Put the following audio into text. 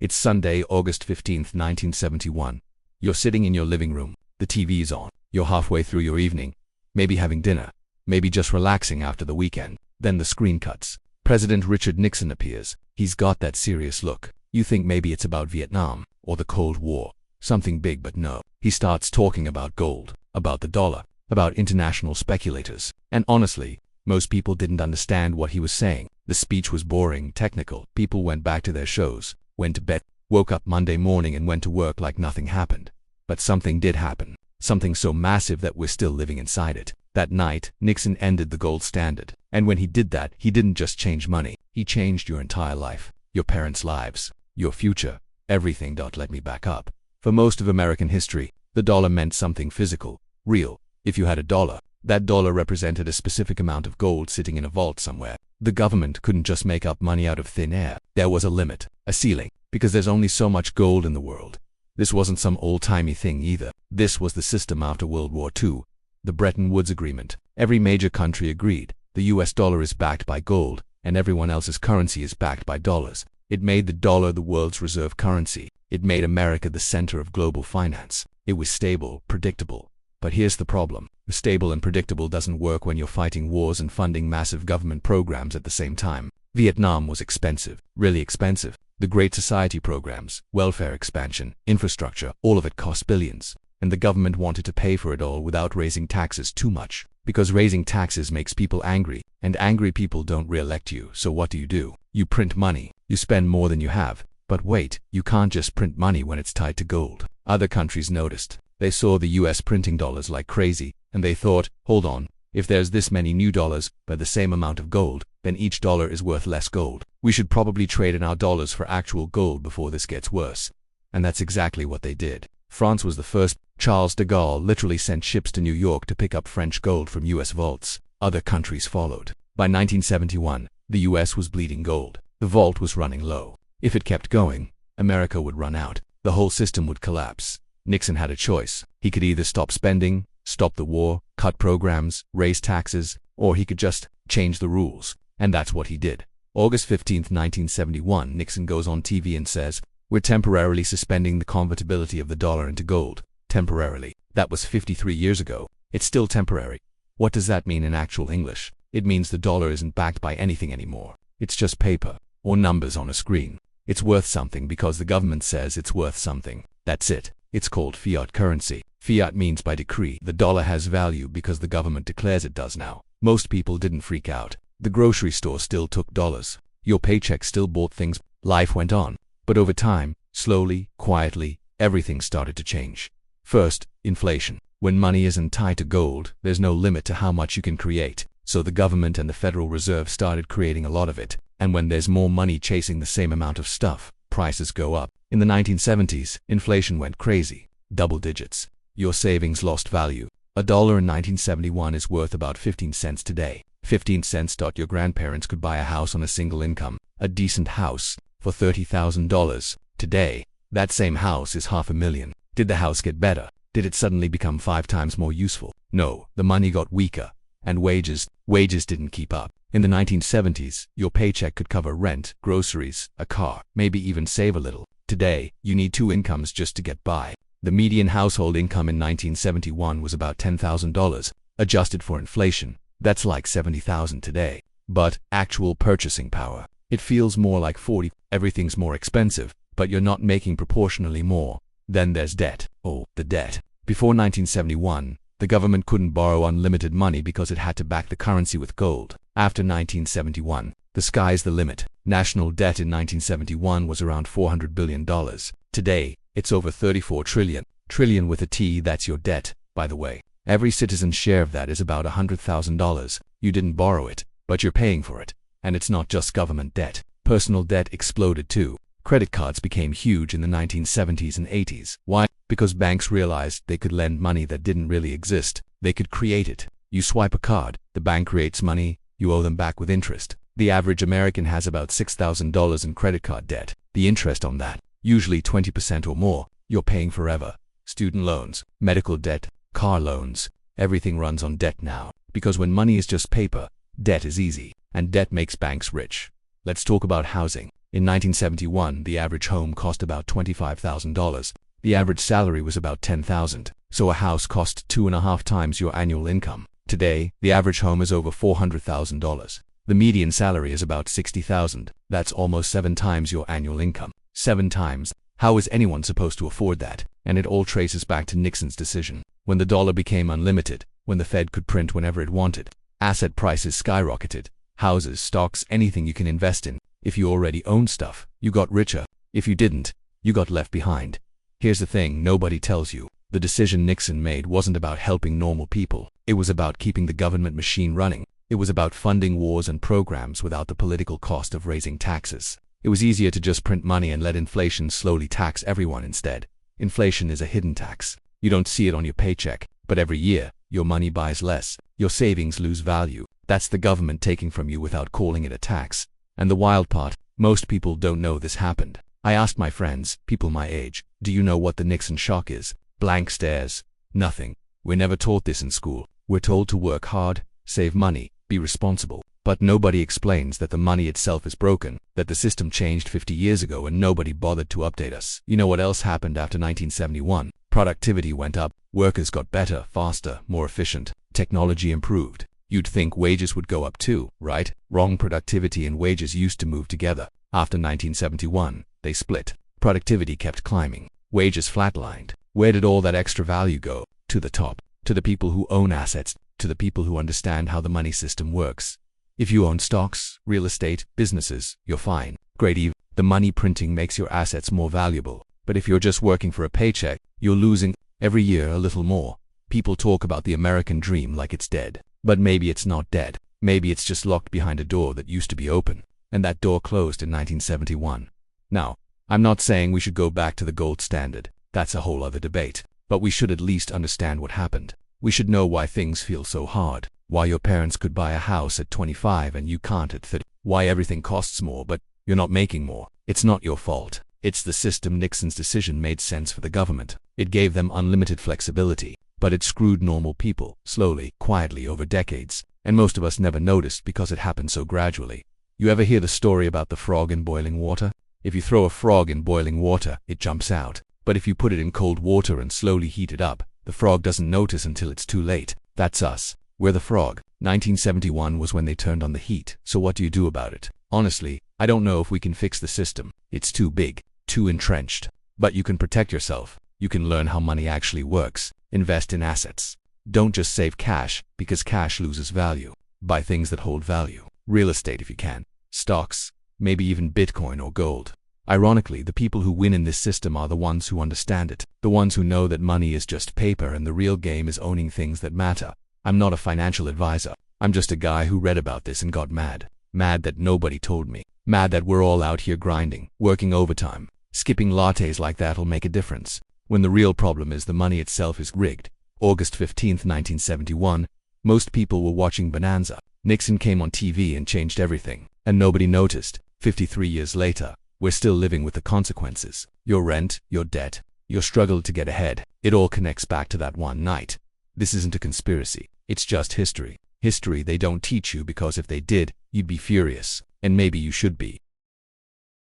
It's Sunday, August 15th, 1971. You're sitting in your living room. The TV's on. You're halfway through your evening. Maybe having dinner. Maybe just relaxing after the weekend. Then the screen cuts. President Richard Nixon appears. He's got that serious look. You think maybe it's about Vietnam or the Cold War. Something big, but no. He starts talking about gold, about the dollar, about international speculators. And honestly, most people didn't understand what he was saying. The speech was boring, technical. People went back to their shows, went to bed, woke up Monday morning and went to work like nothing happened. But something did happen. Something so massive that we're still living inside it. That night, Nixon ended the gold standard. And when he did that, he didn't just change money. He changed your entire life, your parents' lives, your future, everything. Let me back up. For most of American history, the dollar meant something physical, real. If you had a dollar, that dollar represented a specific amount of gold sitting in a vault somewhere. The government couldn't just make up money out of thin air. There was a limit, a ceiling, because there's only so much gold in the world. This wasn't some old-timey thing either. This was the system after World War II, the Bretton Woods Agreement. Every major country agreed. The US dollar is backed by gold, and everyone else's currency is backed by dollars. It made the dollar the world's reserve currency. It made America the center of global finance. It was stable, predictable. But here's the problem. Stable and predictable doesn't work when you're fighting wars and funding massive government programs at the same time. Vietnam was expensive, really expensive. The Great Society programs, welfare expansion, infrastructure, all of it cost billions. And the government wanted to pay for it all without raising taxes too much. Because raising taxes makes people angry, and angry people don't re-elect you. So what do? You print money. You spend more than you have. But wait, you can't just print money when it's tied to gold. Other countries noticed. They saw the US printing dollars like crazy, and they thought, hold on, if there's this many new dollars, but the same amount of gold, then each dollar is worth less gold. We should probably trade in our dollars for actual gold before this gets worse. And that's exactly what they did. France was the first. Charles de Gaulle literally sent ships to New York to pick up French gold from US vaults. Other countries followed. By 1971, the US was bleeding gold. The vault was running low. If it kept going, America would run out. The whole system would collapse. Nixon had a choice. He could either stop spending, stop the war, cut programs, raise taxes, or he could just change the rules. And that's what he did. August 15, 1971, Nixon goes on TV and says, "We're temporarily suspending the convertibility of the dollar into gold." Temporarily. That was 53 years ago. It's still temporary. What does that mean in actual English? It means the dollar isn't backed by anything anymore. It's just paper, or numbers on a screen. It's worth something because the government says it's worth something. That's it. It's called fiat currency. Fiat means by decree. The dollar has value because the government declares it does now. Most people didn't freak out. The grocery store still took dollars. Your paycheck still bought things. Life went on. But over time, slowly, quietly, everything started to change. First, inflation. When money isn't tied to gold, there's no limit to how much you can create. So the government and the Federal Reserve started creating a lot of it. And when there's more money chasing the same amount of stuff, prices go up. In the 1970s, inflation went crazy. Double digits. Your savings lost value. $1 in 1971 is worth about 15 cents today. 15 cents. Your grandparents could buy a house on a single income, a decent house, for $30,000. Today, that same house is $500,000. Did the house get better? Did it suddenly become 5 times more useful? No, the money got weaker. And wages didn't keep up. In the 1970s, your paycheck could cover rent, groceries, a car, maybe even save a little. Today, you need 2 incomes just to get by. The median household income in 1971 was about $10,000. Adjusted for inflation, that's like $70,000 today. But actual purchasing power, it feels more like 40. Everything's more expensive, but you're not making proportionally more. Then there's debt. Oh, the debt. Before 1971, the government couldn't borrow unlimited money because it had to back the currency with gold. After 1971, the sky's the limit. National debt in 1971 was around $400 billion. Today, it's over 34 trillion. Trillion with a T. That's your debt, by the way. Every citizen's share of that is about $100,000. You didn't borrow it, but you're paying for it. And it's not just government debt. Personal debt exploded too. Credit cards became huge in the 1970s and 80s. Why? Because banks realized they could lend money that didn't really exist. They could create it. You swipe a card, the bank creates money, you owe them back with interest. The average American has about $6,000 in credit card debt. The interest on that, usually 20% or more, you're paying forever. Student loans, medical debt, car loans, everything runs on debt now. Because when money is just paper, debt is easy, and debt makes banks rich. Let's talk about housing. In 1971, the average home cost about $25,000. The average salary was about $10,000, so a house cost 2.5 times your annual income. Today, the average home is over $400,000. The median salary is about $60,000. That's almost 7 times your annual income. 7 times. How is anyone supposed to afford that? And it all traces back to Nixon's decision. When the dollar became unlimited, when the Fed could print whenever it wanted, asset prices skyrocketed. Houses, stocks, anything you can invest in. If you already owned stuff, you got richer. If you didn't, you got left behind. Here's the thing nobody tells you. The decision Nixon made wasn't about helping normal people. It was about keeping the government machine running. It was about funding wars and programs without the political cost of raising taxes. It was easier to just print money and let inflation slowly tax everyone instead. Inflation is a hidden tax. You don't see it on your paycheck, but every year, your money buys less. Your savings lose value. That's the government taking from you without calling it a tax. And the wild part, most people don't know this happened. I asked my friends, people my age, do you know what the Nixon shock is? Blank stares. Nothing. We're never taught this in school. We're told to work hard, save money, be responsible. But nobody explains that the money itself is broken, that the system changed 50 years ago and nobody bothered to update us. You know what else happened after 1971? Productivity went up, workers got better, faster, more efficient, technology improved. You'd think wages would go up too, right? Wrong. Productivity and wages used to move together. After 1971, they split. Productivity kept climbing. Wages flatlined. Where did all that extra value go? To the top. To the people who own assets. To the people who understand how the money system works. If you own stocks, real estate, businesses, you're fine. Great. Even the money printing makes your assets more valuable. But if you're just working for a paycheck, you're losing every year a little more. People talk about the American dream like it's dead. But maybe it's not dead. Maybe it's just locked behind a door that used to be open. And that door closed in 1971. Now, I'm not saying we should go back to the gold standard. That's a whole other debate. But we should at least understand what happened. We should know why things feel so hard. Why your parents could buy a house at 25 and you can't at 30. Why everything costs more but you're not making more. It's not your fault. It's the system. Nixon's decision made sense for the government. It gave them unlimited flexibility. But it screwed normal people, slowly, quietly over decades. And most of us never noticed because it happened so gradually. You ever hear the story about the frog in boiling water? If you throw a frog in boiling water, it jumps out. But if you put it in cold water and slowly heat it up, the frog doesn't notice until it's too late. That's us. We're the frog. 1971 was when they turned on the heat. So what do you do about it? Honestly, I don't know if we can fix the system. It's too big, too entrenched. But you can protect yourself. You can learn how money actually works. Invest in assets. Don't just save cash, because cash loses value. Buy things that hold value. Real estate if you can. Stocks. Maybe even Bitcoin or gold. Ironically, the people who win in this system are the ones who understand it. The ones who know that money is just paper and the real game is owning things that matter. I'm not a financial advisor. I'm just a guy who read about this and got mad. Mad that nobody told me. Mad that we're all out here grinding, working overtime. Skipping lattes like that'll make a difference. When the real problem is the money itself is rigged. August 15, 1971, most people were watching Bonanza. Nixon came on TV and changed everything. And nobody noticed. 53 years later, we're still living with the consequences. Your rent, your debt, your struggle to get ahead. It all connects back to that one night. This isn't a conspiracy. It's just history. History they don't teach you because if they did, you'd be furious. And maybe you should be.